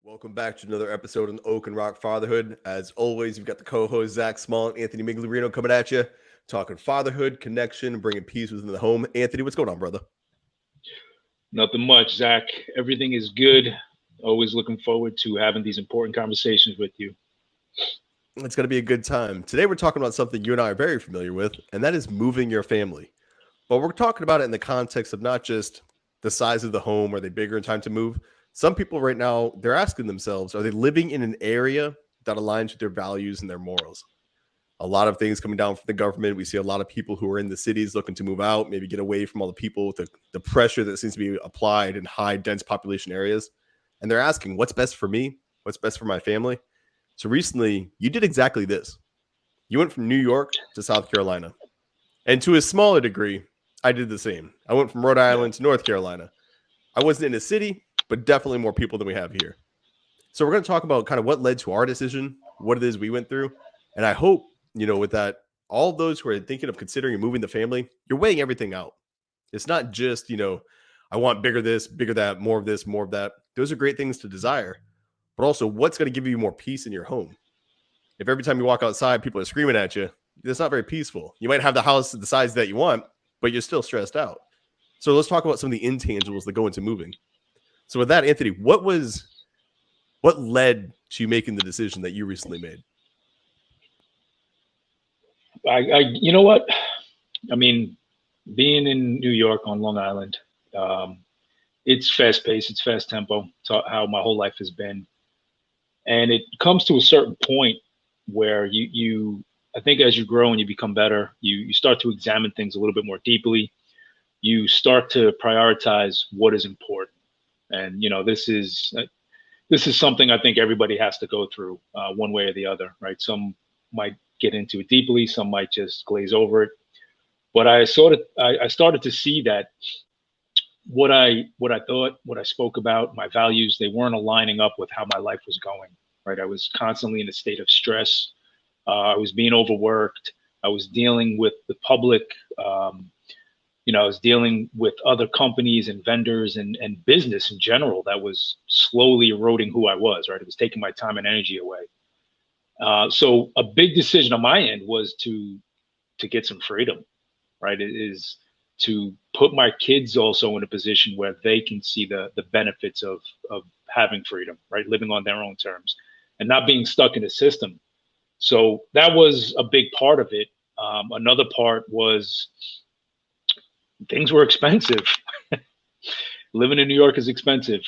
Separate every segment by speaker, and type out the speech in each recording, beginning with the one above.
Speaker 1: Welcome back to another episode on Oak and Rock Fatherhood. As always, you've got the co-host Zach Small and Anthony Migliorino coming at you, talking fatherhood, connection, bringing peace within the home. Anthony, what's going on, brother?
Speaker 2: Nothing much, Zach. Everything is good. Always looking forward to having these important conversations with you.
Speaker 1: It's going to be a good time. Today, we're talking about something you and I are very familiar with, and that is moving your family. But we're talking about it in the context of not just the size of the home, are they bigger in time to move? Some people right now, they're asking themselves, are they living in an area that aligns with their values and their morals? A lot of things coming down from the government. We see a lot of people who are in the cities looking to move out, maybe get away from all the people with the pressure that seems to be applied in high, dense population areas. And they're asking, what's best for me? What's best for my family? So recently, you did exactly this. You went from New York to South Carolina. And to a smaller degree, I did the same. I went from Rhode
Speaker 2: Yeah.
Speaker 1: Island to North Carolina. I wasn't in a city, but definitely more people than we have here. So we're going to talk about kind of what led to our decision, what it is we went through. And I hope, with that, all those who are thinking of considering moving the family, you're weighing everything out. It's not just, I want bigger this, bigger that, more of this, more of that. Those are great things to desire, but also what's going to give you more peace in your home. If every time you walk outside, people are screaming at you, that's not very peaceful. You might have the house the size that you want, but you're still stressed out. So let's talk about some of the intangibles that go into moving. So with that, Anthony, what led to you making the decision that you recently made?
Speaker 2: You know what? I mean, being in New York on Long Island, um, it's fast paced, it's fast tempo. It's how my whole life has been, and it comes to a certain point where I think as you grow and you become better, you start to examine things a little bit more deeply. You start to prioritize what is important, and this is something I think everybody has to go through one way or the other, right? Some might get into it deeply, some might just glaze over it. But I started to see that what I thought, what I spoke about, my values, they weren't aligning up with how my life was going, right? I was constantly in a state of stress. I was being overworked. I was dealing with the public. Um, I was dealing with other companies and vendors and business in general that was slowly eroding who I was, right? It was taking my time and energy away. So a big decision on my end was to get some freedom, right? It is to put my kids also in a position where they can see the benefits of having freedom, right? Living on their own terms and not being stuck in a system. So that was a big part of it. Another part was things were expensive. Living in New York is expensive.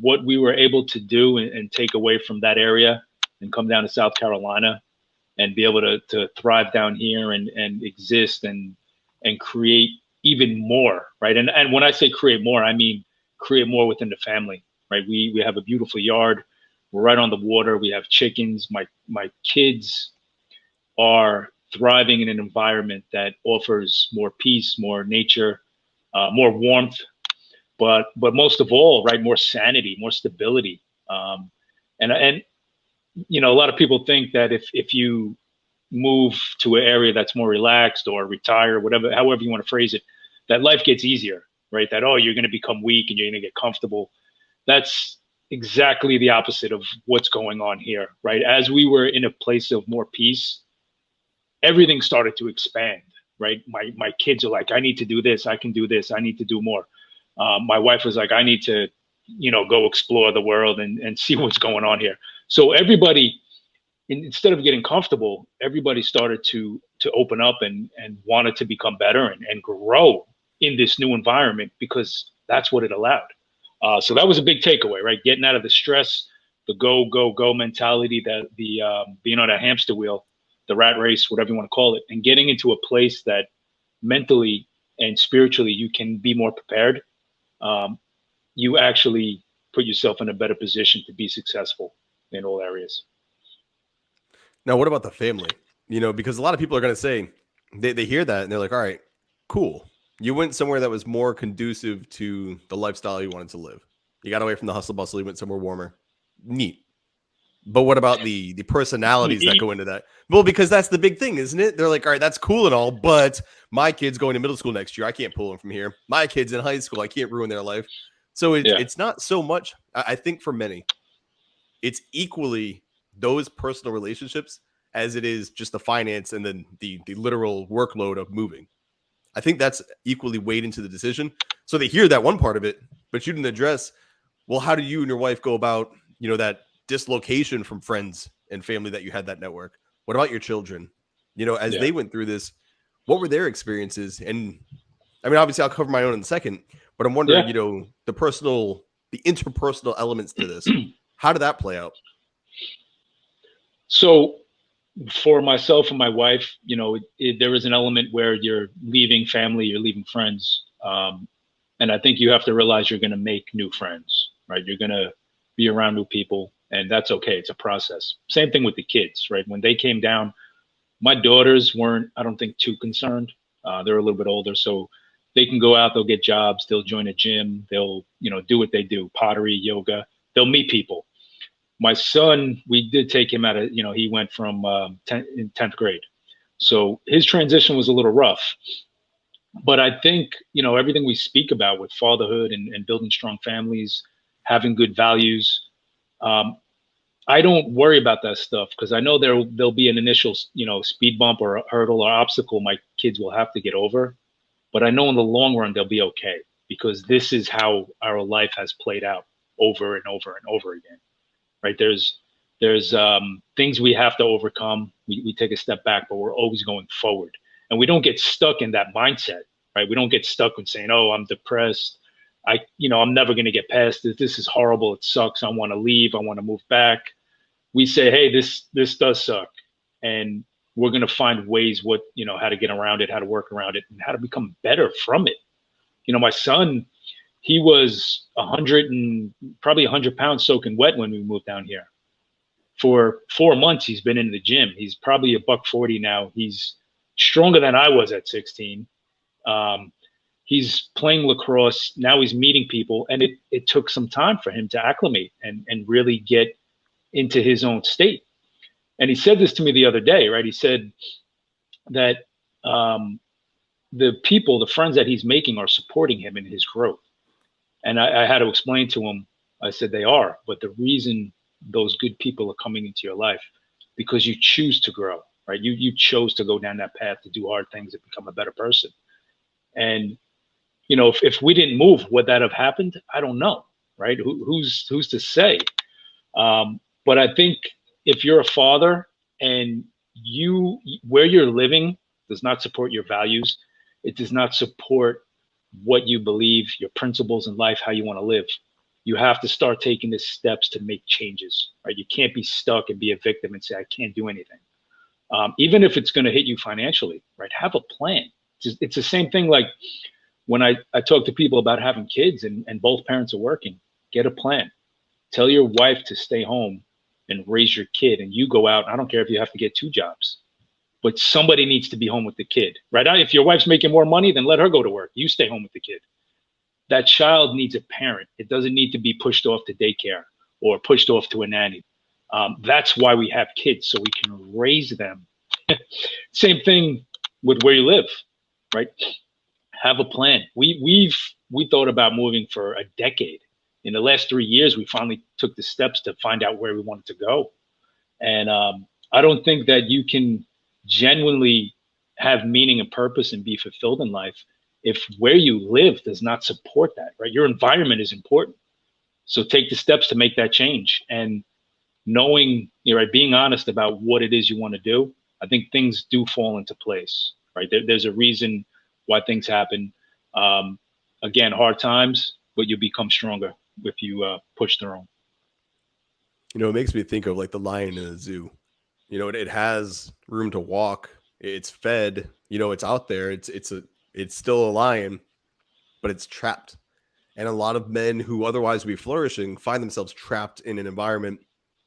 Speaker 2: What we were able to do and take away from that area and come down to South Carolina and be able to thrive down here and exist and create even more, right? And when I say create more, I mean create more within the family, right? We have a beautiful yard. We're right on the water. We have chickens. My kids are thriving in an environment that offers more peace, more nature, more warmth, but most of all, right, more sanity, more stability. And a lot of people think that if you move to an area that's more relaxed or retire, whatever, however you want to phrase it, that life gets easier, right? That, oh, you're going to become weak and you're going to get comfortable. That's exactly the opposite of what's going on here, right? As we were in a place of more peace, everything started to expand, right? My kids are like, I need to do this, I can do this, I need to do more. My wife was like, I need to, go explore the world and see what's going on here. So everybody, instead of getting comfortable, everybody started to open up and wanted to become better and grow in this new environment because that's what it allowed. So that was a big takeaway, right? Getting out of the stress, the go go go mentality, that the being on a hamster wheel, the rat race, whatever you want to call it, and getting into a place that mentally and spiritually you can be more prepared. Um, you actually put yourself in a better position to be successful in all areas.
Speaker 1: Now, what about the family? Because a lot of people are going to say, they hear that and they're like, all right, cool. You went somewhere that was more conducive to the lifestyle you wanted to live. You got away from the hustle bustle. You went somewhere warmer. Neat. But what about the personalities that go into that? Well, because that's the big thing, isn't it? They're like, all right, that's cool and all, but my kid's going to middle school next year. I can't pull them from here. My kid's in high school. I can't ruin their life. So
Speaker 2: Yeah.
Speaker 1: it's not so much. I think for many, it's equally those personal relationships as it is just the finance and then the literal workload of moving. I think that's equally weighed into the decision. So they hear that one part of it, but you didn't address, well, how do you and your wife go about, that dislocation from friends and family that you had that network? What about your children? As
Speaker 2: Yeah.
Speaker 1: they went through this, what were their experiences? And I mean, obviously I'll cover my own in a second, but I'm wondering,
Speaker 2: Yeah.
Speaker 1: the interpersonal elements to this. How did that play out?
Speaker 2: So for myself and my wife, there is an element where you're leaving family, you're leaving friends. And I think you have to realize you're going to make new friends, right? You're going to be around new people, and that's okay. It's a process. Same thing with the kids, right? When they came down, my daughters weren't, I don't think, too concerned. They're a little bit older, so they can go out, they'll get jobs, they'll join a gym, they'll, do what they do, pottery, yoga, they'll meet people. My son, we did take him he went from in 10th grade. So his transition was a little rough. But I think, everything we speak about with fatherhood and building strong families, having good values, um, I don't worry about that stuff because I know there'll be an initial, speed bump or a hurdle or obstacle my kids will have to get over. But I know in the long run they'll be okay because this is how our life has played out over and over and over again. Right? There's things we have to overcome. We take a step back, but we're always going forward, and we don't get stuck in that mindset. Right? We don't get stuck in saying, "Oh, I'm depressed. I'm never going to get past this. This is horrible. It sucks. I want to leave. I want to move back." We say, "Hey, this does suck," and we're going to find ways how to get around it, how to work around it, and how to become better from it. My son, he was 100 and probably 100 pounds soaking wet when we moved down here. For 4 months, he's been in the gym. He's probably a buck 40 now. He's stronger than I was at 16. Um, he's playing lacrosse. Now he's meeting people. And it took some time for him to acclimate and really get into his own state. And he said this to me the other day, right? He said that the friends that he's making are supporting him in his growth. And I had to explain to him, I said, they are. But the reason those good people are coming into your life, because you choose to grow, right? You chose to go down that path to do hard things and become a better person. And, if we didn't move, would that have happened? I don't know, right? Who's to say? But I think if you're a father and where you're living does not support your values, it does not support what you believe, your principles in life, how you want to live, you have to start taking the steps to make changes, right? You can't be stuck and be a victim and say, I can't do anything. Even if it's going to hit you financially, right? Have a plan. It's the same thing like when I talk to people about having kids and both parents are working, get a plan. Tell your wife to stay home and raise your kid, and you go out. I don't care if you have to get 2 jobs, but somebody needs to be home with the kid, right? If your wife's making more money, then let her go to work. You stay home with the kid. That child needs a parent. It doesn't need to be pushed off to daycare or pushed off to a nanny. That's why we have kids, so we can raise them. Same thing with where you live, right? Have a plan. We thought about moving for a decade. In the last 3 years, we finally took the steps to find out where we wanted to go. And I don't think that you can genuinely have meaning and purpose and be fulfilled in life if where you live does not support that, right? Your environment is important. So take the steps to make that change. And knowing, right, being honest about what it is you want to do, I think things do fall into place, right? There's a reason why things happen. Again, hard times, but you become stronger if you push through them.
Speaker 1: It makes me think of like the lion in a zoo. It has room to walk. It's fed. It's out there. It's still a lion, but it's trapped. And a lot of men who otherwise would be flourishing find themselves trapped in an environment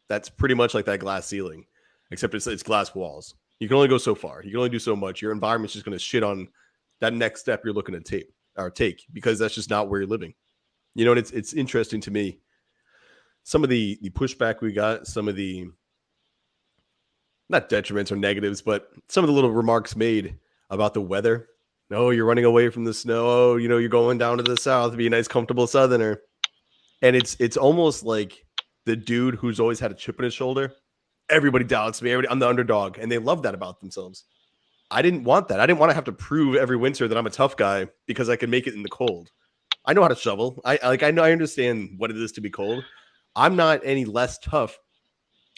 Speaker 1: that's pretty much like that glass ceiling, except it's glass walls. You can only go so far. You can only do so much. Your environment's just going to shit on that next step you're looking to take because that's just not where you're living. And it's interesting to me. Some of the pushback we got, some of the not detriments or negatives, but some of the little remarks made about the weather. No, you're running away from the snow. Oh, you're going down to the south to be a nice, comfortable southerner. And it's almost like the dude who's always had a chip on his shoulder. Everybody doubts me. I'm the underdog, and they love that about themselves. I didn't want that. I didn't want to have to prove every winter that I'm a tough guy because I can make it in the cold. I know how to shovel. I know I understand what it is to be cold. I'm not any less tough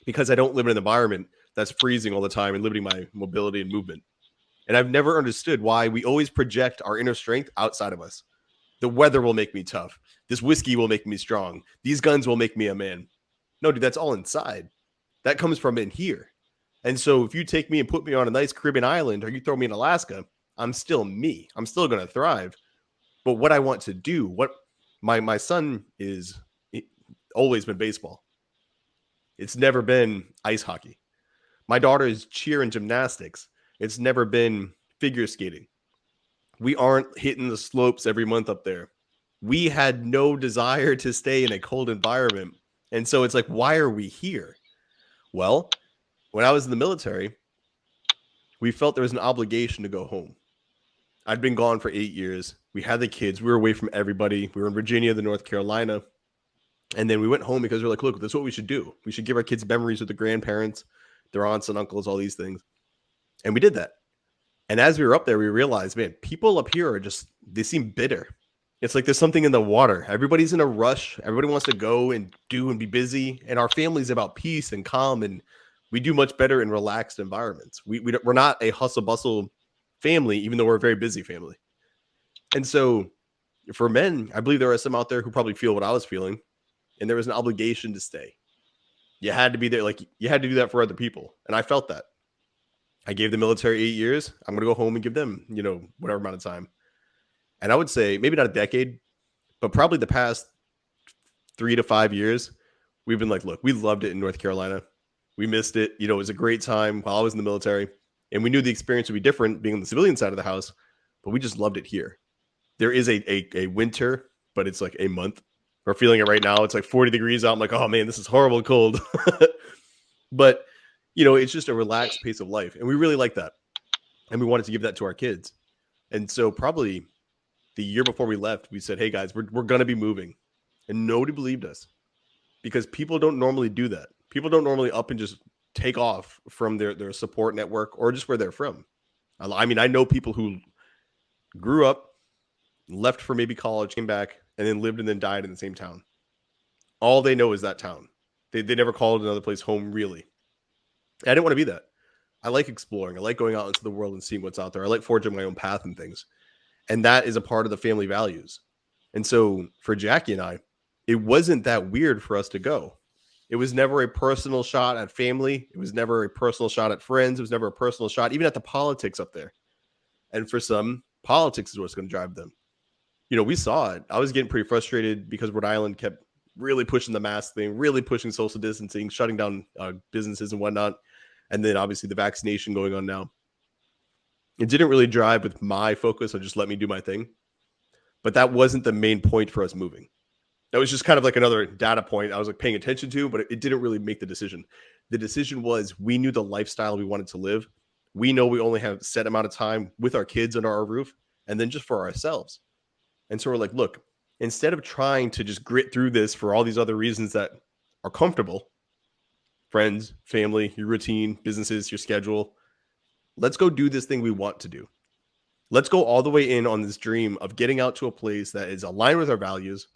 Speaker 1: because I don't live in an environment that's freezing all the time and limiting my mobility and movement. And I've never understood why we always project our inner strength outside of us. The weather will make me tough. This whiskey will make me strong. These guns will make me a man. No, dude, that's all inside. That comes from in here. And so if you take me and put me on a nice Caribbean island or you throw me in Alaska, I'm still me. I'm still going to thrive. But what I want to do, what my son is always been baseball. It's never been ice hockey. My daughter is cheer and gymnastics. It's never been figure skating. We aren't hitting the slopes every month up there. We had no desire to stay in a cold environment. And so it's like, why are we here? Well, when I was in the military, we felt there was an obligation to go home. I'd been gone for 8 years. We had the kids. We were away from everybody. We were in Virginia, then North Carolina. And then we went home because we're like, look, this is what we should do. We should give our kids memories with the grandparents, their aunts and uncles, all these things. And we did that. And as we were up there, we realized, man, people up here are just, they seem bitter. It's like there's something in the water. Everybody's in a rush. Everybody wants to go and do and be busy. And our family's about peace and calm. And we do much better in relaxed environments. We're not a hustle bustle family, even though we're a very busy family. And so for men, I believe there are some out there who probably feel what I was feeling. And there was an obligation to stay. You had to be there. Like you had to do that for other people. And I felt that. I gave the military 8 years. I'm going to go home and give them, whatever amount of time. And I would say maybe not a decade, but probably the past 3 to 5 years, we've been like, look, we loved it in North Carolina. We missed it. It was a great time while I was in the military. And we knew the experience would be different being on the civilian side of the house, but we just loved it here. There is a winter, but it's like a month. We're feeling it right now. It's like 40 degrees out. I'm like, oh man, this is horrible cold. But, it's just a relaxed pace of life. And we really like that. And we wanted to give that to our kids. And so probably the year before we left, we said, hey guys, we're going to be moving. And nobody believed us because people don't normally do that. People don't normally up and just take off from their support network or just where they're from. I mean, I know people who grew up, left for maybe college, came back, and then lived and then died in the same town. All they know is that town. They never called another place home, really. I didn't want to be that. I like exploring. I like going out into the world and seeing what's out there. I like forging my own path and things. And that is a part of the family values. And so for Jackie and I, it wasn't that weird for us to go. It was never a personal shot at family. It was never a personal shot at friends. It was never a personal shot, even at the politics up there. And for some, politics is what's going to drive them. We saw it. I was getting pretty frustrated because Rhode Island kept really pushing the mask thing, really pushing social distancing, shutting down businesses and whatnot. And then obviously the vaccination going on now. It didn't really drive with my focus on just let me do my thing. But that wasn't the main point for us moving. That was just kind of like another data point I was like paying attention to, but it didn't really make the decision. The decision was we knew the lifestyle we wanted to live. We know we only have a set amount of time with our kids under our roof and then just for ourselves. And so we're like, look, instead of trying to just grit through this for all these other reasons that are comfortable, friends, family, your routine, businesses, your schedule, let's go do this thing we want to do. Let's go all the way in on this dream of getting out to a place that is aligned with our values.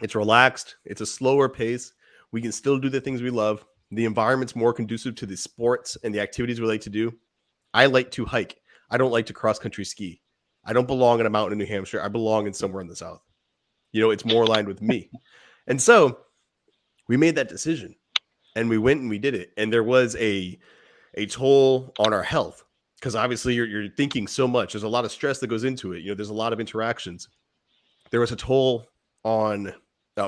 Speaker 1: It's relaxed. It's a slower pace. We can still do the things we love. The environment's more conducive to the sports and the activities we like to do. I like to hike. I don't like to cross-country ski. I don't belong in a mountain in New Hampshire. I belong in somewhere in the South. It's more aligned with me. And so we made that decision and we went and we did it. And there was a toll on our health because obviously you're thinking so much. There's a lot of stress that goes into it. There's a lot of interactions. There was a toll on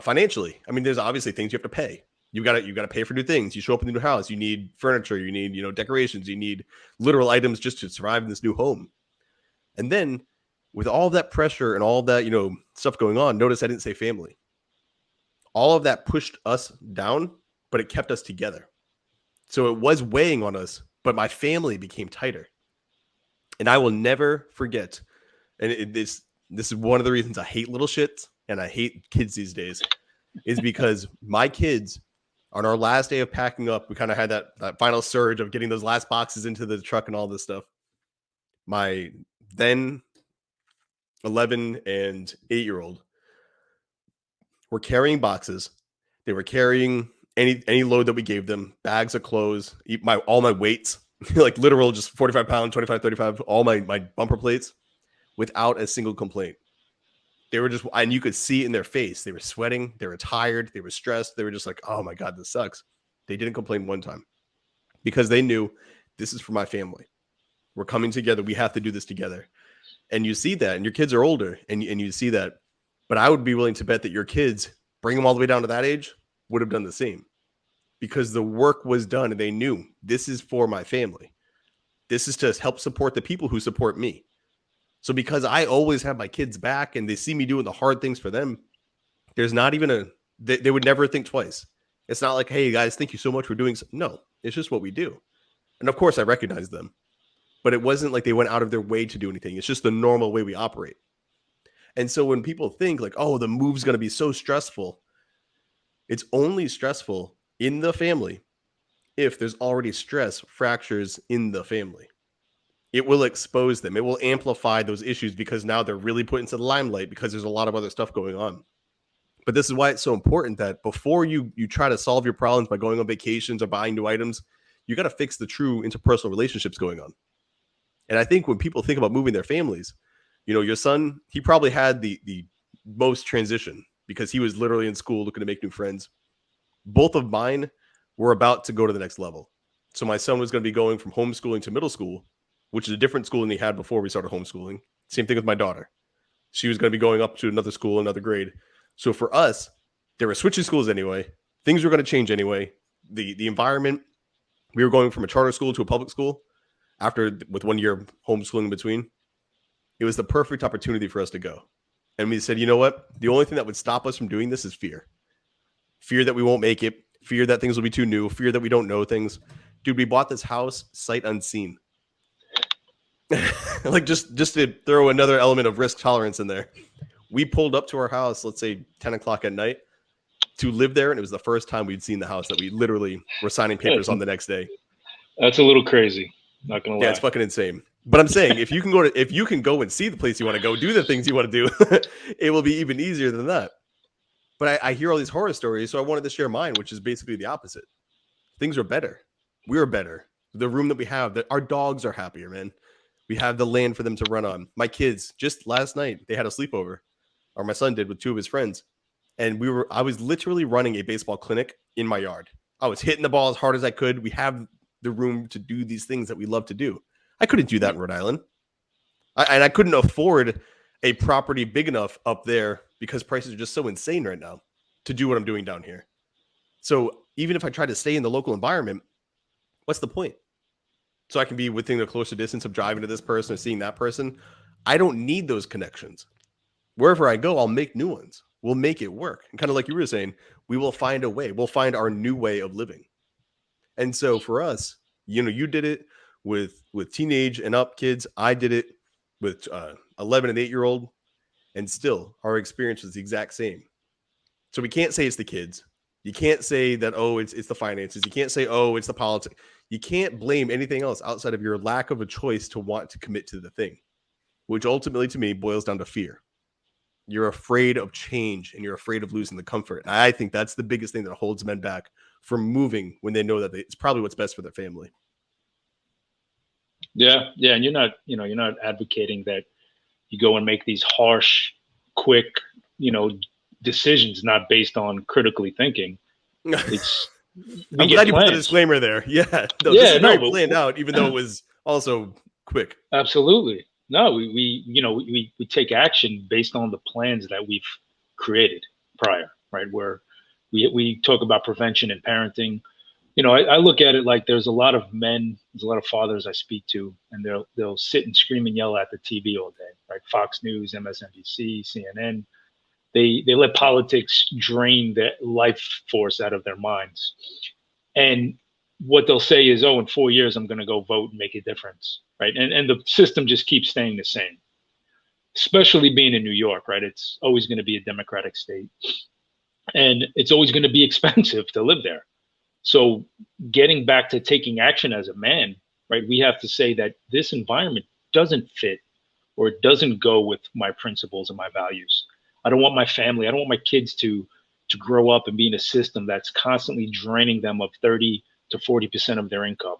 Speaker 1: financially. I mean, there's obviously things you have to pay. You got to pay for new things. You show up in the new house. You need furniture. You need, decorations. You need literal items just to survive in this new home. And then with all that pressure and all that, stuff going on, notice I didn't say family. All of that pushed us down, but it kept us together. So it was weighing on us, but my family became tighter. And I will never forget. And this is one of the reasons I hate little shits and I hate kids these days is because my kids On our last day of packing up, we kind of had that final surge of getting those last boxes into the truck and all this stuff. My then 11 and 8-year-old were carrying boxes. They were carrying any load that we gave them, bags of clothes, all my weights, like literal just 45 pounds, 25, 35, all my bumper plates without a single complaint. They were just, and you could see it in their face. They were sweating. They were tired. They were stressed. They were just like, oh my God, this sucks. They didn't complain one time because they knew this is for my family. We're coming together. We have to do this together. And you see that, and your kids are older, and you see that. But I would be willing to bet that your kids, bring them all the way down to that age, would have done the same because the work was done and they knew this is for my family. This is to help support the people who support me. So because I always have my kids back and they see me doing the hard things for them, there's not even they would never think twice. It's not like, hey guys, thank you so much for doing so. No, it's just what we do. And of course I recognize them, but it wasn't like they went out of their way to do anything. It's just the normal way we operate. And so when people think like, oh, the move's going to be so stressful, it's only stressful in the family if there's already stress fractures in the family. It will expose them. It will amplify those issues because now they're really put into the limelight because there's a lot of other stuff going on. But this is why it's so important that before you try to solve your problems by going on vacations or buying new items, you got to fix the true interpersonal relationships going on. And I think when people think about moving their families, your son, he probably had the most transition because he was literally in school looking to make new friends. Both of mine were about to go to the next level. So my son was going to be going from homeschooling to middle school, which is a different school than he had before we started homeschooling. Same thing with my daughter. She was going to be going up to another school, another grade. So for us, they were switching schools anyway. Things were going to change anyway. The environment, we were going from a charter school to a public school with 1 year homeschooling in between. It was the perfect opportunity for us to go. And we said, you know what? The only thing that would stop us from doing this is fear. Fear that we won't make it. Fear that things will be too new. Fear that we don't know things. Dude, we bought this house sight unseen. Like just to throw another element of risk tolerance in there. We pulled up to our house, let's say 10 o'clock at night to live there. And it was the first time we'd seen the house that we literally were signing papers on the next day.
Speaker 2: That's a little crazy. Not going to lie.
Speaker 1: Yeah, it's fucking insane. But I'm saying if you can go and see the place you want to go, do the things you want to do, it will be even easier than that. But I hear all these horror stories. So I wanted to share mine, which is basically the opposite. Things are better. We're better. The room that we have, our dogs are happier, man. We have the land for them to run on. My kids, just last night, they had a sleepover, or my son did with two of his friends. And I was literally running a baseball clinic in my yard. I was hitting the ball as hard as I could. We have the room to do these things that we love to do. I couldn't do that in Rhode Island. I couldn't afford a property big enough up there because prices are just so insane right now to do what I'm doing down here. So even if I try to stay in the local environment, what's the point? So I can be within a closer distance of driving to this person or seeing that person. I don't need those connections. Wherever I go, I'll make new ones. We'll make it work. And kind of like you were saying, we will find a way. We'll find our new way of living. And so for us, you did it with teenage and up kids. I did it with 11 and 8-year-old. And still, our experience was the exact same. So we can't say it's the kids. You can't say that, oh, it's the finances. You can't say, oh, it's the politics. You can't blame anything else outside of your lack of a choice to want to commit to the thing, which ultimately to me boils down to fear. You're afraid of change and you're afraid of losing the comfort. And I think that's the biggest thing that holds men back from moving when they know that it's probably what's best for their family.
Speaker 2: Yeah. And you're not advocating that you go and make these harsh, quick, decisions not based on critically thinking.
Speaker 1: I'm glad you put the disclaimer there. Yeah, this is very planned out, even though it was also quick.
Speaker 2: Absolutely. No, we take action based on the plans that we've created prior, right? Where we talk about prevention and parenting. I look at it like there's a lot of men, there's a lot of fathers I speak to, and they'll sit and scream and yell at the TV all day, right? Fox News, MSNBC, CNN. They let politics drain the life force out of their minds. And what they'll say is, oh, in 4 years, I'm going to go vote and make a difference, right? And the system just keeps staying the same, especially being in New York, right? It's always going to be a Democratic state. And it's always going to be expensive to live there. So getting back to taking action as a man, right? We have to say that this environment doesn't fit or it doesn't go with my principles and my values. I don't want my family, I don't want my kids to grow up and be in a system that's constantly draining them of 30 to 40% of their income.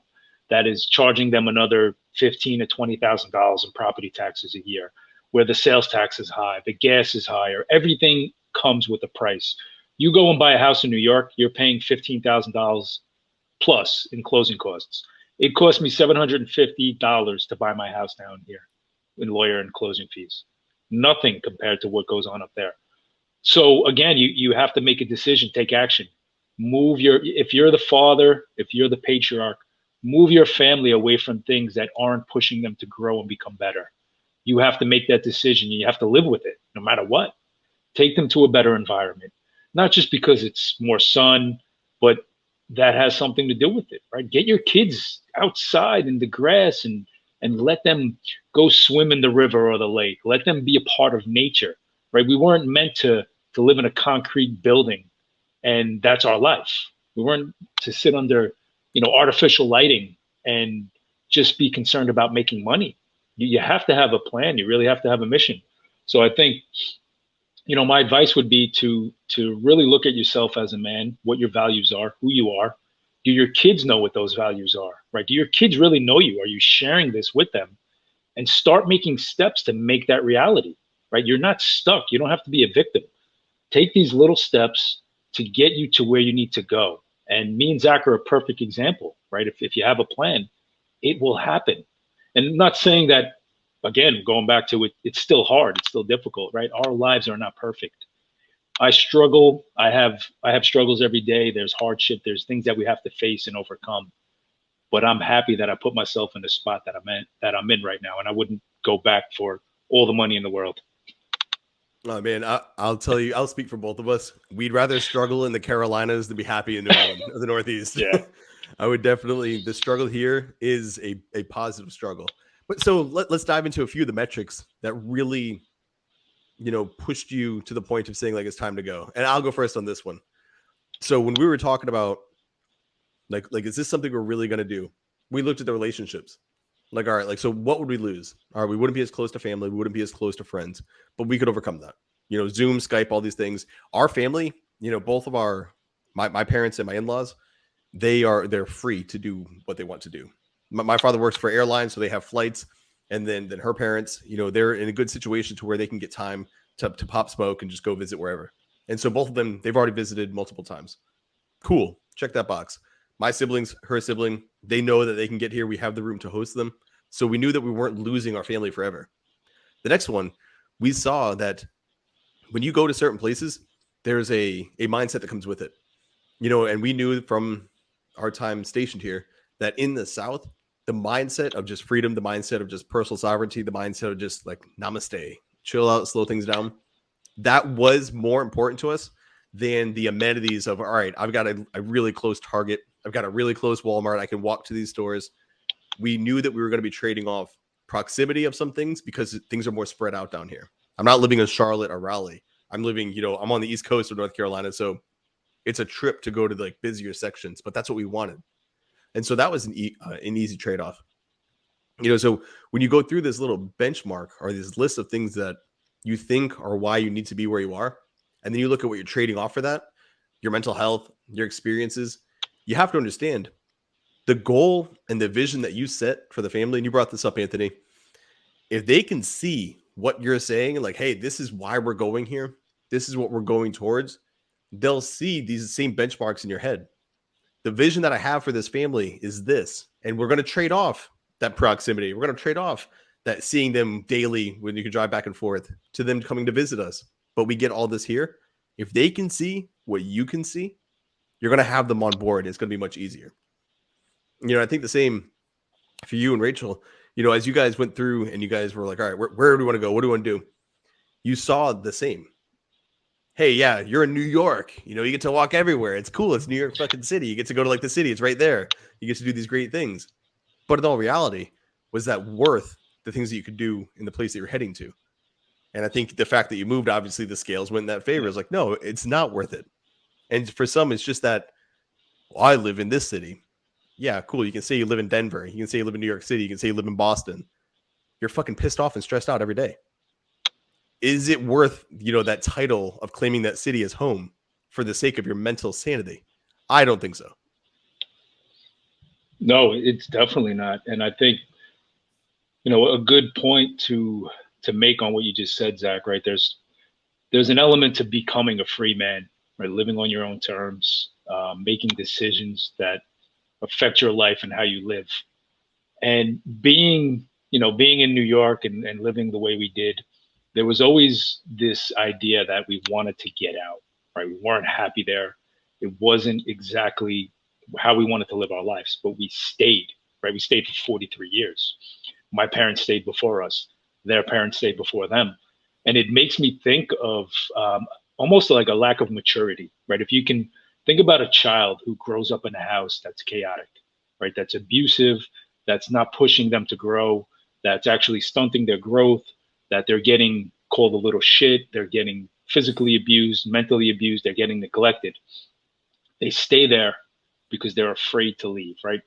Speaker 2: That is charging them another 15 to $20,000 in property taxes a year, where the sales tax is high, the gas is higher, everything comes with a price. You go and buy a house in New York, you're paying $15,000 plus in closing costs. It cost me $750 to buy my house down here in lawyer and closing fees. Nothing compared to what goes on up there. So again, you have to make a decision, take action. If you're the father, if you're the patriarch, move your family away from things that aren't pushing them to grow and become better. You have to make that decision. You have to live with it no matter what. Take them to a better environment, not just because it's more sun, but that has something to do with it, right? Get your kids outside in the grass and let them go swim in the river or the lake. Let them be a part of nature, right? We weren't meant to live in a concrete building and that's our life. We weren't to sit under, artificial lighting and just be concerned about making money. You have to have a plan. You really have to have a mission. So I think, my advice would be to really look at yourself as a man, what your values are, who you are. Do your kids know what those values are, right? Do your kids really know you? Are you sharing this with them? And start making steps to make that reality, right? You're not stuck. You don't have to be a victim. Take these little steps to get you to where you need to go. And me and Zach are a perfect example, right? If you have a plan, it will happen. And I'm not saying that, again, going back to it, it's still hard, it's still difficult, right? Our lives are not perfect. I struggle. I have struggles every day. There's hardship. There's things that we have to face and overcome. But I'm happy that I put myself in the spot that I'm in right now, and I wouldn't go back for all the money in the world.
Speaker 1: Oh man, I'll tell you, I'll speak for both of us. We'd rather struggle in the Carolinas than be happy in New England or the Northeast.
Speaker 2: Yeah.
Speaker 1: I would definitely, the struggle here is a positive struggle. But so let's dive into a few of the metrics that really, pushed you to the point of saying like it's time to go. And I'll go first on this one. So when we were talking about like is this something we're really gonna do? We looked at the relationships. Like, all right, like, so what would we lose? All right, we wouldn't be as close to family, we wouldn't be as close to friends, but we could overcome that. Zoom, Skype, all these things. Our family, both of my parents and my in-laws, they're free to do what they want to do. My father works for airlines, so they have flights, and then her parents, they're in a good situation to where they can get time to pop smoke and just go visit wherever. And so both of them, they've already visited multiple times. Cool, check that box. My siblings, her sibling, they know that they can get here. We have the room to host them. So we knew that we weren't losing our family forever. The next one, we saw that when you go to certain places, there's a mindset that comes with it. And we knew from our time stationed here that in the South, the mindset of just freedom, the mindset of just personal sovereignty, the mindset of just like namaste, chill out, slow things down, that was more important to us than the amenities of, all right, I've got a really close Target. I've got a really close Walmart. I can walk to these stores. We knew that we were going to be trading off proximity of some things because things are more spread out down here. I'm not living in Charlotte or Raleigh. I'm living, I'm on the East Coast of North Carolina. So it's a trip to go to like busier sections, but that's what we wanted. And so that was an easy trade-off. So when you go through this little benchmark or this list of things that you think are why you need to be where you are, and then you look at what you're trading off for that, your mental health, your experiences, you have to understand the goal and the vision that you set for the family. And you brought this up, Anthony. If they can see what you're saying, like, hey, this is why we're going here, this is what we're going towards, they'll see these same benchmarks in your head. The vision that I have for this family is this, and we're going to trade off that proximity. We're going to trade off that seeing them daily when you can drive back and forth to them coming to visit us. But we get all this here. If they can see what you can see, you're going to have them on board. It's going to be much easier. I think the same for you and Rachel, as you guys went through and you guys were like, all right, where do we want to go? What do we want to do? You saw the same. Hey, yeah, you're in New York. You get to walk everywhere. It's cool. It's New York fucking city. You get to go to like the city. It's right there. You get to do these great things. But in all reality, was that worth the things that you could do in the place that you're heading to? And I think the fact that you moved, obviously the scales went in that favor. It's like, no, it's not worth it. And for some, it's just that Well, I live in this city. Yeah, cool. You can say you live in Denver. You can say you live in New York City. You can say you live in Boston. You're fucking pissed off and stressed out every day. Is it worth, that title of claiming that city as home for the sake of your mental sanity? I don't think so.
Speaker 2: No, it's definitely not. And I think, a good point to make on what you just said, Zach, right? There's an element to becoming a free man, right? Living on your own terms, making decisions that affect your life and how you live. And being in New York and living the way we did, there was always this idea that we wanted to get out, right? We weren't happy there. It wasn't exactly how we wanted to live our lives, but we stayed, right? We stayed for 43 years. My parents stayed before us. Their parents stayed before them. And it makes me think of almost like a lack of maturity, right? If you can think about a child who grows up in a house that's chaotic, right? That's abusive, that's not pushing them to grow, that's actually stunting their growth, that they're getting called a little shit, they're getting physically abused, mentally abused, they're getting neglected. They stay there because they're afraid to leave, right?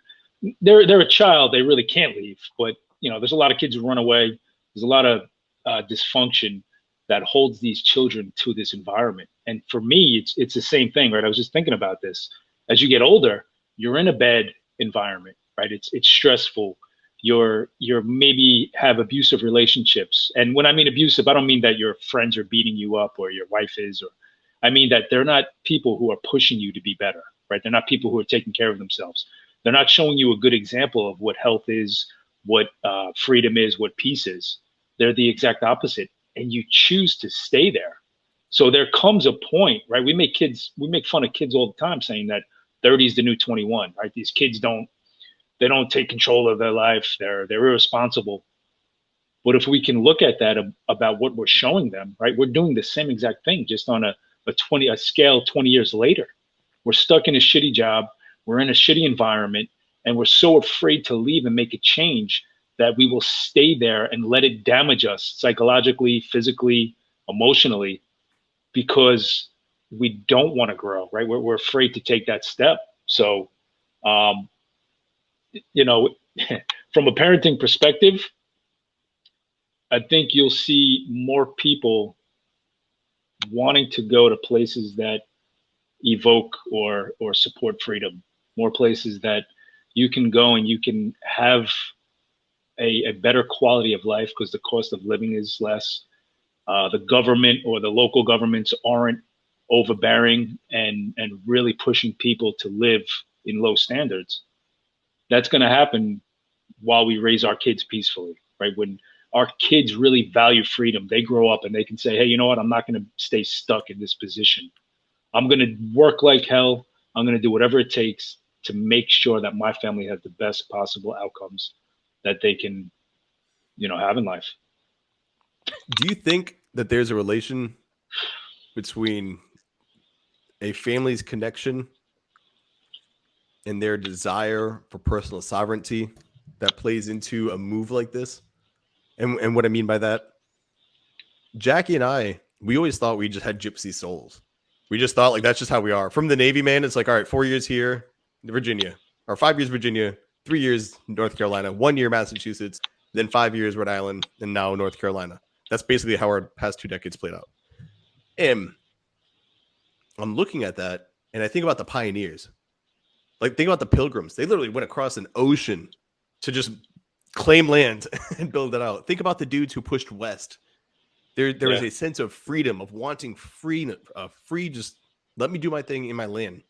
Speaker 2: They're a child, they really can't leave, but there's a lot of kids who run away. There's a lot of dysfunction that holds these children to this environment. And for me, it's the same thing, right? I was just thinking about this. As you get older, you're in a bad environment, right? It's stressful. You're maybe have abusive relationships. And when I mean abusive, I don't mean that your friends are beating you up or your wife is, or I mean that they're not people who are pushing you to be better, right? They're not people who are taking care of themselves. They're not showing you a good example of what health is, what freedom is, what peace is. They're the exact opposite, and you choose to stay there. So there comes a point, right? We make fun of kids all the time, saying that 30 is the new 21, right? These kids they don't take control of their life. They're irresponsible. But if we can look at that about what we're showing them, right? We're doing the same exact thing, just on a scale 20 years later. We're stuck in a shitty job. We're in a shitty environment, and we're so afraid to leave and make a change that we will stay there and let it damage us psychologically, physically, emotionally, because we don't want to grow, right? We're afraid to take that step. So, um, you know, from a parenting perspective, I think you'll see more people wanting to go to places that evoke or support freedom, more places that you can go and you can have a better quality of life because the cost of living is less. The government or the local governments aren't overbearing and really pushing people to live in low standards. That's going to happen while we raise our kids peacefully, right? When our kids really value freedom, they grow up and they can say, hey, you know what? I'm not going to stay stuck in this position. I'm going to work like hell. I'm going to do whatever it takes to make sure that my family has the best possible outcomes that they can, have in life.
Speaker 1: Do you think that there's a relation between a family's connection and their desire for personal sovereignty that plays into a move like this? And what I mean by that, Jackie and I, we always thought we just had gypsy souls. We just thought like that's just how we are. From the Navy, man, it's like, all right, 4 years here, Virginia, or 5 years Virginia, 3 years North Carolina, 1 year Massachusetts, then 5 years Rhode Island, and now North Carolina. That's basically how our past 2 decades played out. And I'm looking at that and I think about the pioneers. Like, think about the Pilgrims. They literally went across an ocean to just claim land and build it out. Think about the dudes who pushed west. There is a sense of freedom, of wanting free, just let me do my thing in my land.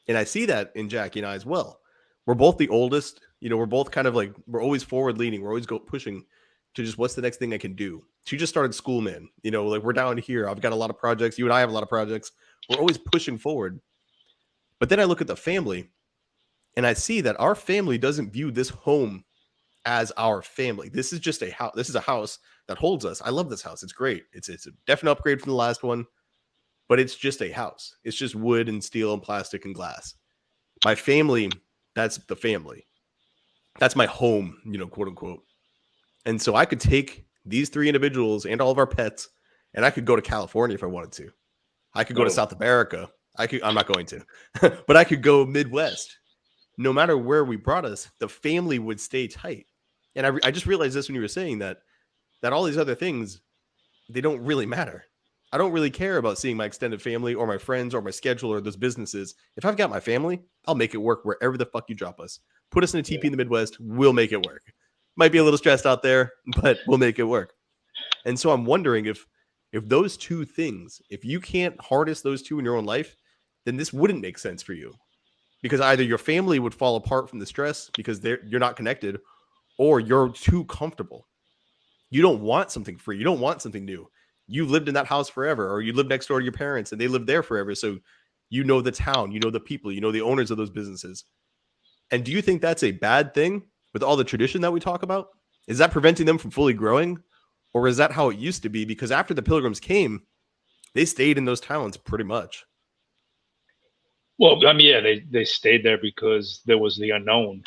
Speaker 1: And I see that in Jackie and I as well. We're both the oldest. We're both kind of like, we're always forward leaning. We're always pushing to just what's the next thing I can do. She just started school, man. Like we're down here. I've got a lot of projects. You and I have a lot of projects. We're always pushing forward. But then I look at the family and I see that our family doesn't view this home as our family. This is just a house. This is a house that holds us. I love this house. It's great. It's a definite upgrade from the last one, but it's just a house. It's just wood and steel and plastic and glass. My family, that's the family. That's my home, quote unquote. And so I could take these 3 individuals and all of our pets, and I could go to California if I wanted to. I could go to South America. I'm not going to, but I could go Midwest. No matter where we brought us, the family would stay tight. And I just realized this when you were saying that all these other things, they don't really matter. I don't really care about seeing my extended family or my friends or my schedule or those businesses. If I've got my family, I'll make it work wherever the fuck you drop us. Put us in a
Speaker 2: Yeah.
Speaker 1: TP in the Midwest, we'll make it work. Might be a little stressed out there, but we'll make it work. And so I'm wondering if those two things, if you can't harness those two in your own life, then this wouldn't make sense for you. Because either your family would fall apart from the stress because you're not connected, or you're too comfortable. You don't want something free. You don't want something new. You lived in that house forever, or you live next door to your parents and they lived there forever. So you know the town, you know the people, you know the owners of those businesses. And do you think that's a bad thing with all the tradition that we talk about? Is that preventing them from fully growing? Or is that how it used to be? Because after the Pilgrims came, they stayed in those towns pretty much.
Speaker 2: Well, I mean, yeah, they stayed there because there was the unknown,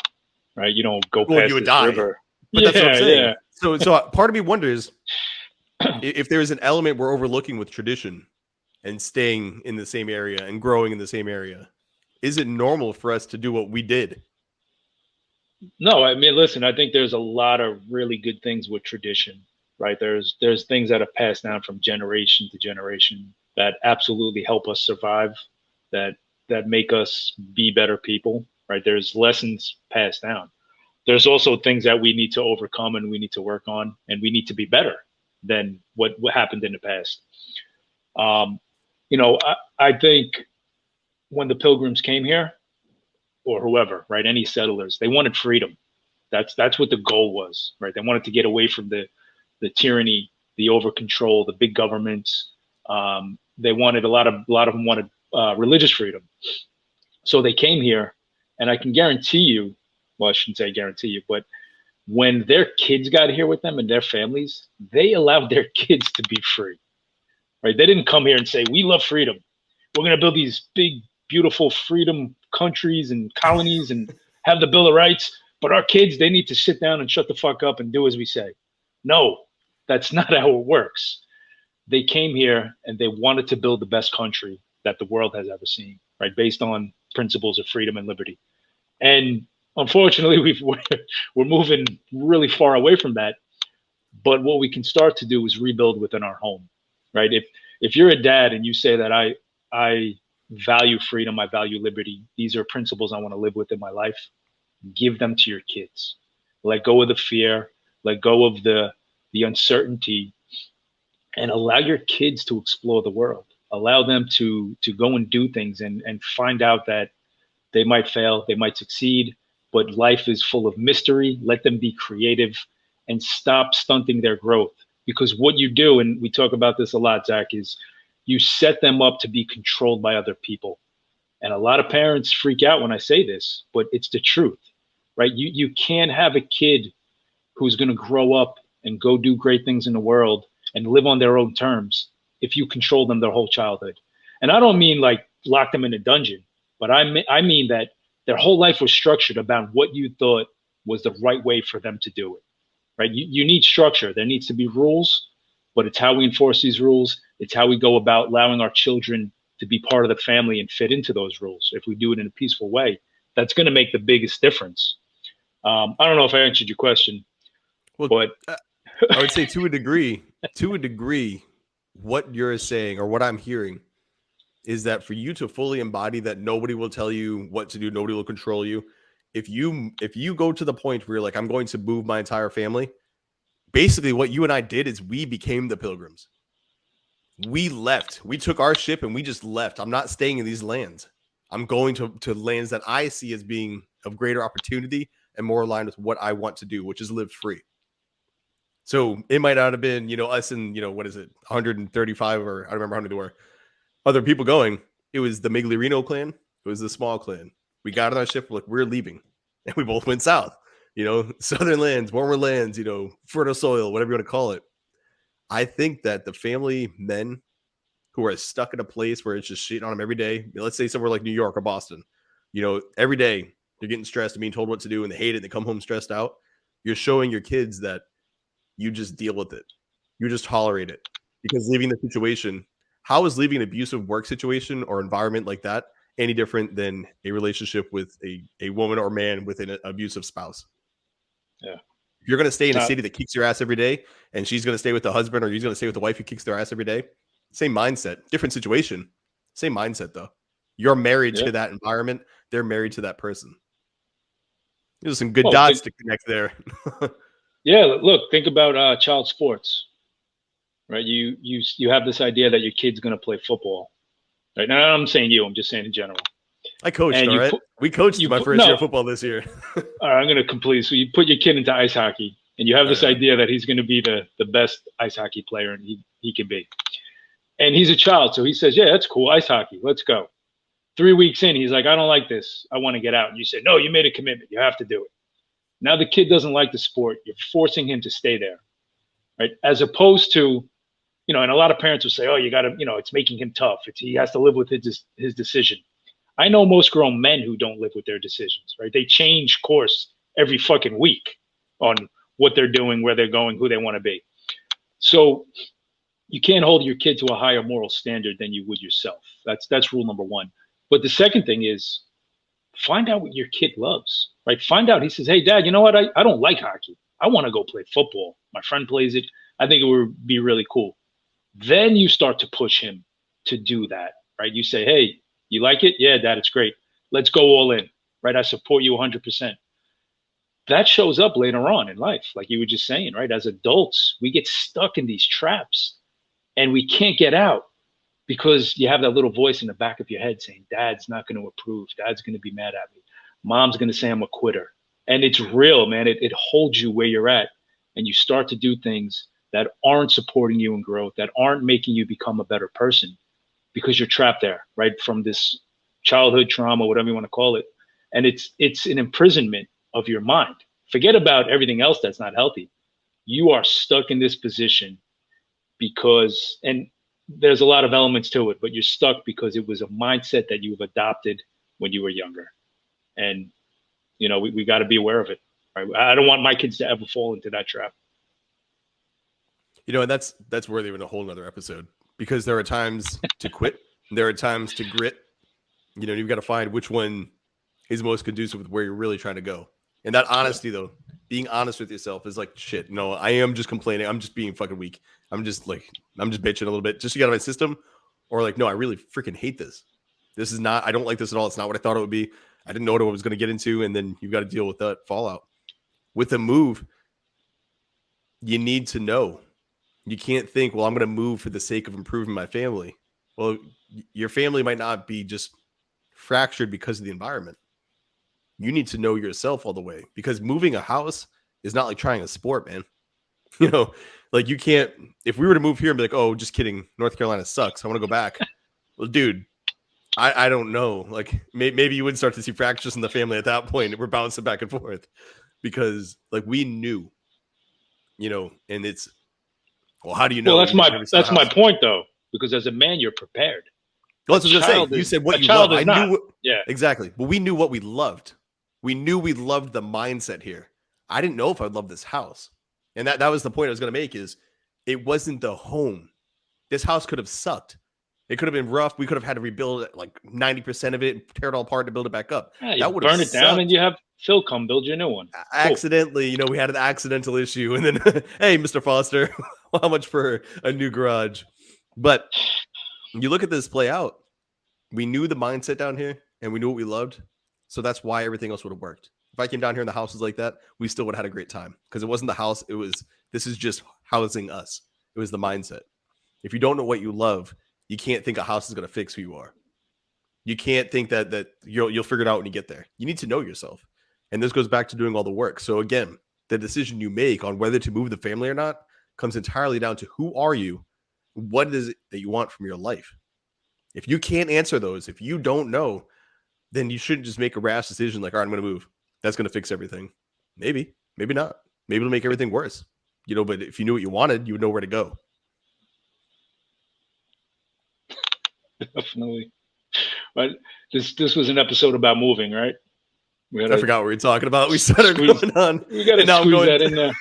Speaker 2: right? You don't go
Speaker 1: Well, you
Speaker 2: past
Speaker 1: would
Speaker 2: this
Speaker 1: die.
Speaker 2: river.
Speaker 1: But that's what I'm saying.
Speaker 2: Yeah.
Speaker 1: So part of me wonders if there is an element we're overlooking with tradition and staying in the same area and growing in the same area. Is it normal for us to do what we did?
Speaker 2: No, I mean, listen, I think there's a lot of really good things with tradition, right? There's things that have passed down from generation to generation that absolutely help us survive, that make us be better people, right? There's lessons passed down. There's also things that we need to overcome and we need to work on, and we need to be better than what happened in the past. Um, I think when the Pilgrims came here, or whoever, right, any settlers, they wanted freedom. That's what the goal was, right? They wanted to get away from the tyranny, the over control, the big governments. They wanted a lot of them wanted religious freedom. So they came here, and I can guarantee you, well, I shouldn't say guarantee you, but when their kids got here with them and their families, they allowed their kids to be free, right? They didn't come here and say, we love freedom. We're going to build these big, beautiful freedom countries and colonies and have the Bill of Rights. But our kids, they need to sit down and shut the fuck up and do as we say. No, that's not how it works. They came here and they wanted to build the best country that the world has ever seen, right? Based on principles of freedom and liberty. And unfortunately, we're moving really far away from that. But what we can start to do is rebuild within our home, right? If you're a dad and you say that I value freedom, I value liberty, these are principles I want to live with in my life, give them to your kids. Let go of the fear, let go of the uncertainty, and allow your kids to explore the world. Allow them to go and do things and find out that they might fail, they might succeed, but life is full of mystery. Let them be creative and stop stunting their growth. Because what you do, and we talk about this a lot, Zac, is you set them up to be controlled by other people. And a lot of parents freak out when I say this, but it's the truth, right? You can't have a kid who's going to grow up and go do great things in the world and live on their own terms if you control them their whole childhood. And I don't mean like lock them in a dungeon, but I mean that their whole life was structured about what you thought was the right way for them to do it, right? You need structure. There needs to be rules, but it's how we enforce these rules. It's how we go about allowing our children to be part of the family and fit into those rules. If we do it in a peaceful way, that's going to make the biggest difference. I don't know if I answered your question,
Speaker 1: well,
Speaker 2: but
Speaker 1: I would say to a degree, what you're saying or what I'm hearing is that for you to fully embody that nobody will tell you what to do, nobody will control you. If you go to the point where you're like, I'm going to move my entire family, basically what you and I did is we became the Pilgrims. We left. We took our ship and we just left. I'm not staying in these lands. I'm going to lands that I see as being of greater opportunity and more aligned with what I want to do, which is live free. So it might not have been, us and, what is it, 135 or I don't remember how many there were, other people going. It was the Migliorino clan. It was the small clan. We got on our ship. We're leaving. And we both went south, southern lands, warmer lands, fertile soil, whatever you want to call it. I think that the family men who are stuck in a place where it's just shitting on them every day, let's say somewhere like New York or Boston, every day they're getting stressed and being told what to do and they hate it and they come home stressed out. You're showing your kids that you just deal with it. You just tolerate it because leaving the situation How is leaving an abusive work situation or environment like that any different than a relationship with a woman or man with an abusive spouse?
Speaker 2: Yeah.
Speaker 1: If you're going to stay in a city that kicks your ass every day, and she's going to stay with the husband, or he's going to stay with the wife who kicks their ass every day, same mindset, different situation, same mindset though. You're married to that environment. They're married to that person. There's some good dots to connect there.
Speaker 2: Yeah, look, think about child sports, right? You have this idea that your kid's going to play football, right? Now, I'm saying you, I'm just saying in general.
Speaker 1: I coached, all right? We coached my first year of football this year.
Speaker 2: All right, I'm going to complete. So you put your kid into ice hockey, and you have this idea that he's going to be the best ice hockey player and he can be. And he's a child, so he says, yeah, that's cool, ice hockey, let's go. 3 weeks in, he's like, I don't like this. I want to get out. And you say, no, you made a commitment. You have to do it. Now the kid doesn't like the sport. You're forcing him to stay there, right? As opposed to, and a lot of parents will say, oh, you got to, it's making him tough. He has to live with his decision. I know most grown men who don't live with their decisions, right? They change course every fucking week on what they're doing, where they're going, who they want to be. So you can't hold your kid to a higher moral standard than you would yourself. That's rule number one. But the second thing is find out what your kid loves, right? Find out. He says, hey, Dad, you know what? I don't like hockey. I want to go play football. My friend plays it. I think it would be really cool. Then you start to push him to do that, right? You say, hey, you like it? Yeah, Dad, it's great. Let's go all in, right? I support you 100%. That shows up later on in life, like you were just saying, right? As adults, we get stuck in these traps and we can't get out because you have that little voice in the back of your head saying, Dad's not going to approve. Dad's going to be mad at me. Mom's going to say I'm a quitter. And it's real, man. It holds you where you're at. And you start to do things that aren't supporting you in growth, that aren't making you become a better person because you're trapped there, right? From this childhood trauma, whatever you want to call it. And it's an imprisonment of your mind. Forget about everything else that's not healthy. You are stuck in this position because, and there's a lot of elements to it, but you're stuck because it was a mindset that you've adopted when you were younger. And, we got to be aware of it. Right? I don't want my kids to ever fall into that trap.
Speaker 1: And that's worthy of a whole nother episode because there are times to quit. There are times to grit. You've got to find which one is most conducive with where you're really trying to go. And that honesty, though, being honest with yourself is like, shit, no, I am just complaining. I'm just being fucking weak. I'm just bitching a little bit just to get out of my system. Or like, no, I really freaking hate this. This is not, I don't like this at all. It's not what I thought it would be. I didn't know what I was going to get into. And then you've got to deal with that fallout. With a move, you need to know. You can't think, well, I'm going to move for the sake of improving my family. Well, your family might not be just fractured because of the environment. You need to know yourself all the way because moving a house is not like trying a sport, man. Like you can't, if we were to move here and be like, oh, just kidding, North Carolina sucks, I want to go back. Well, dude, I don't know. Like maybe you would start to see fractures in the family at that point. We're bouncing back and forth because like we knew, and it's, well, how do you know?
Speaker 2: Well, that's my point though, because as a man, you're prepared.
Speaker 1: Well, that's what I was going to say. You said what you love. I knew. Yeah, exactly. But we knew what we loved. We knew we loved the mindset here. I didn't know if I'd love this house. And that was the point I was going to make is it wasn't the home. This house could have sucked. It could have been rough. We could have had to rebuild like 90% of it and tear it all apart to build it back up.
Speaker 2: Yeah, that would burn it down and you have Phil come build you a new one.
Speaker 1: Accidentally, we had an accidental issue. And then, hey, Mr. Foster, how much for a new garage? But you look at this play out. We knew the mindset down here and we knew what we loved. So that's why everything else would have worked. If I came down here and the house was like that, we still would have had a great time because it wasn't the house. This is just housing us. It was the mindset. If you don't know what you love, you can't think a house is going to fix who you are. You can't think that you'll figure it out when you get there. You need to know yourself. And this goes back to doing all the work. So again, the decision you make on whether to move the family or not comes entirely down to who are you? What is it that you want from your life? If you can't answer those, if you don't know, then you shouldn't just make a rash decision like, all right, I'm going to move. That's going to fix everything. Maybe not. Maybe it'll make everything worse. But if you knew what you wanted, you would know where to go.
Speaker 2: Definitely. But this was an episode about moving, right?
Speaker 1: I forgot what we were talking about. We started going on.
Speaker 2: We got to squeeze that in there.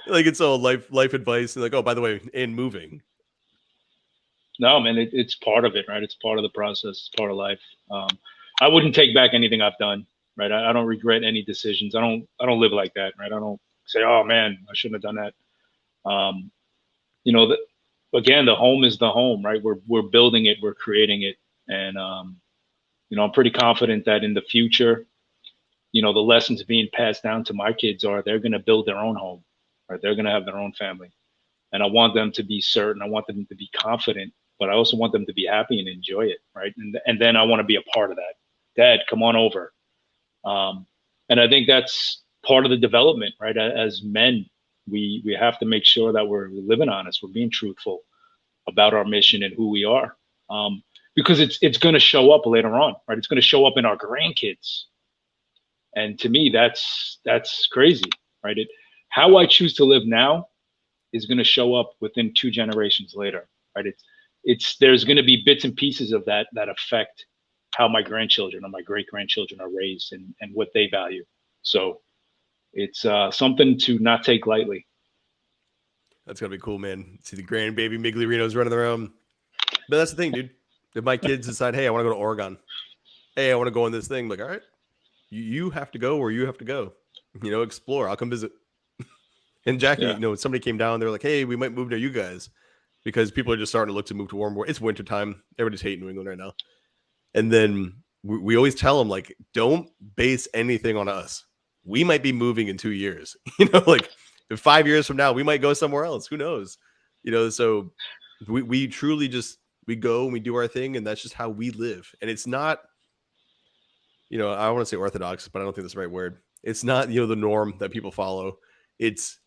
Speaker 1: Like it's all life advice. And like, oh, by the way, in moving.
Speaker 2: No, man, it's part of it, right? It's part of the process. It's part of life. I wouldn't take back anything I've done, right? I don't regret any decisions. I don't live like that, right? I don't say, oh man, I shouldn't have done that. Um, you know, again, the home is the home, right? We're building it, we're creating it, and I'm pretty confident that in the future, the lessons being passed down to my kids are they're going to build their own home, right? They're going to have their own family, and I want them to be certain. I want them to be confident, but I also want them to be happy and enjoy it, right? And then I want to be a part of that. Dad, come on over. Um, and I think that's part of the development, right? As men, we have to make sure that we're living honest, we're being truthful about our mission and who we are, because it's going to show up later on, right? It's going to show up in our grandkids, and to me, that's crazy, right? How I choose to live now is going to show up within 2 generations later, right? It's there's going to be bits and pieces of that affect how my grandchildren or my great grandchildren are raised and what they value. So it's something to not take lightly.
Speaker 1: That's gonna be cool, man. See the grandbaby Migliorinos running around. But that's the thing, dude. If my kids decide, hey, I want to go to Oregon, hey, I want to go on this thing, like, all right, you have to go where you have to go. Explore. I'll come visit. And Jackie,
Speaker 2: Yeah.
Speaker 1: somebody came down. They're like, hey, we might move near you guys because people are just starting to look to move to warm. It's wintertime. Everybody's hating New England right now. And then we always tell them, like, don't base anything on us. We might be moving in 2 years. Like 5 years from now, we might go somewhere else. Who knows? So we truly just we go and we do our thing, and that's just how we live. And it's not, I want to say orthodox, but I don't think that's the right word. It's not, the norm that people follow. It's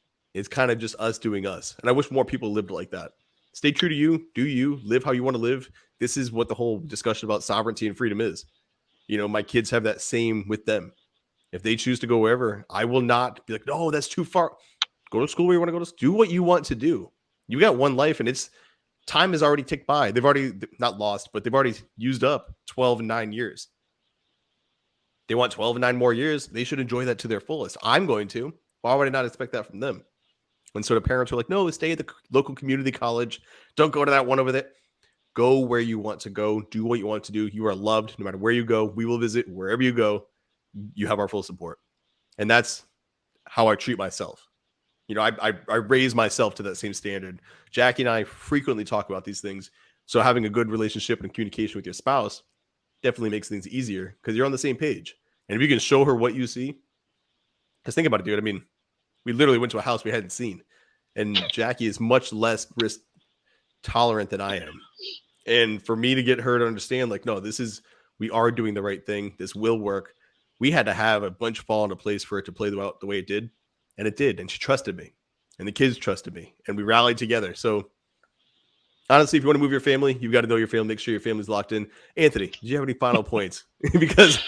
Speaker 1: kind of just us doing us. And I wish more people lived like that. Stay true to you, do you, live how you want to live. This is what the whole discussion about sovereignty and freedom is. My kids have that same with them. If they choose to go wherever, I will not be like, no, that's too far. Go to school where you want to go to. Do what you want to do. You got one life, and time has already ticked by. They've already not lost, but they've already used up 12 and 9 years. They want 12 and 9 more years. They should enjoy that to their fullest. I'm going to. Why would I not expect that from them? And so the parents are like, no, stay at the local community college. Don't go to that one over there. Go where you want to go. Do what you want to do. You are loved no matter where you go. We will visit wherever you go. You have our full support. And that's how I treat myself. I raise myself to that same standard. Jackie and I frequently talk about these things. So having a good relationship and communication with your spouse definitely makes things easier because you're on the same page. And if you can show her what you see, because think about it, dude. I mean, we literally went to a house we hadn't seen, and Jackie is much less risk tolerant than I am. And for me to get her to understand, like, no, we are doing the right thing. This will work. We had to have a bunch fall into place for it to play out the way it did. And it did. And she trusted me. And the kids trusted me. And we rallied together. So honestly, if you want to move your family, you've got to know your family. Make sure your family's locked in. Anthony, do you have any final points? Because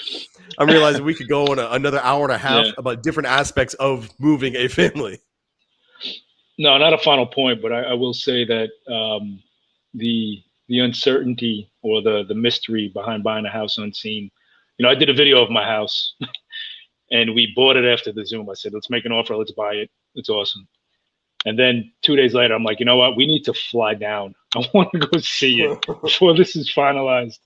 Speaker 1: I'm realizing we could go on another hour and a half about different aspects of moving a family.
Speaker 2: No, not a final point, but I will say that the uncertainty or the mystery behind buying a house unseen. I did a video of my house and we bought it after the Zoom. I said, let's make an offer. Let's buy it. It's awesome. And then 2 days later, I'm like, you know what? We need to fly down. I want to go see it before this is finalized.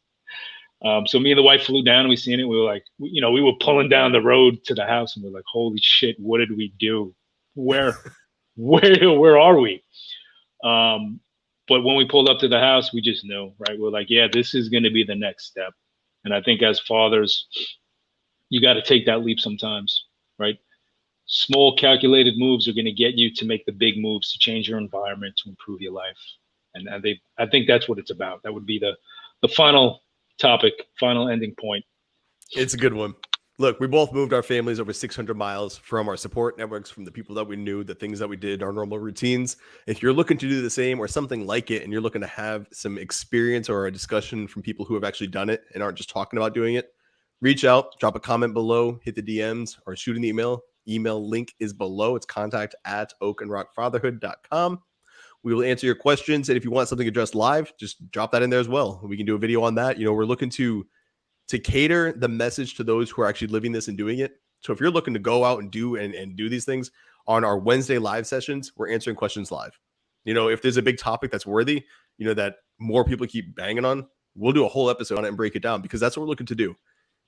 Speaker 2: So me and the wife flew down and we seen it. We were like, we were pulling down the road to the house and we're like, holy shit, what did we do? Where are we? But when we pulled up to the house, we just knew, right? We're like, yeah, this is going to be the next step. And I think as fathers, you got to take that leap sometimes, right? Small calculated moves are going to get you to make the big moves to change your environment, to improve your life. And I think that's what it's about. That would be the final topic, final ending point.
Speaker 1: It's a good one. Look, we both moved our families over 600 miles from our support networks, from the people that we knew, the things that we did, our normal routines. If you're looking to do the same or something like it, and you're looking to have some experience or a discussion from people who have actually done it and aren't just talking about doing it, reach out, drop a comment below, hit the DMs, or shoot an email. Email link is below. It's contact@oakandrockfatherhood.com. We will answer your questions. And if you want something addressed live, just drop that in there as well. We can do a video on that. We're looking to cater the message to those who are actually living this and doing it. So if you're looking to go out and do these things on our Wednesday live sessions, we're answering questions live. If there's a big topic that's worthy, that more people keep banging on, we'll do a whole episode on it and break it down, because that's what we're looking to do.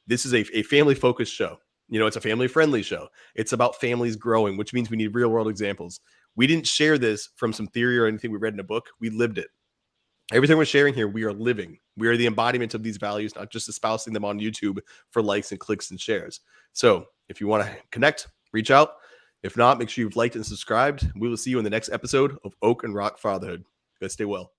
Speaker 1: This is a family focused show. It's a family friendly show. It's about families growing, which means we need real world examples. We didn't share this from some theory or anything we read in a book. We lived it. Everything we're sharing here, we are living. We are the embodiment of these values, not just espousing them on YouTube for likes and clicks and shares. So if you want to connect, reach out. If not, make sure you've liked and subscribed. We will see you in the next episode of Oak and Rock Fatherhood. You guys stay well.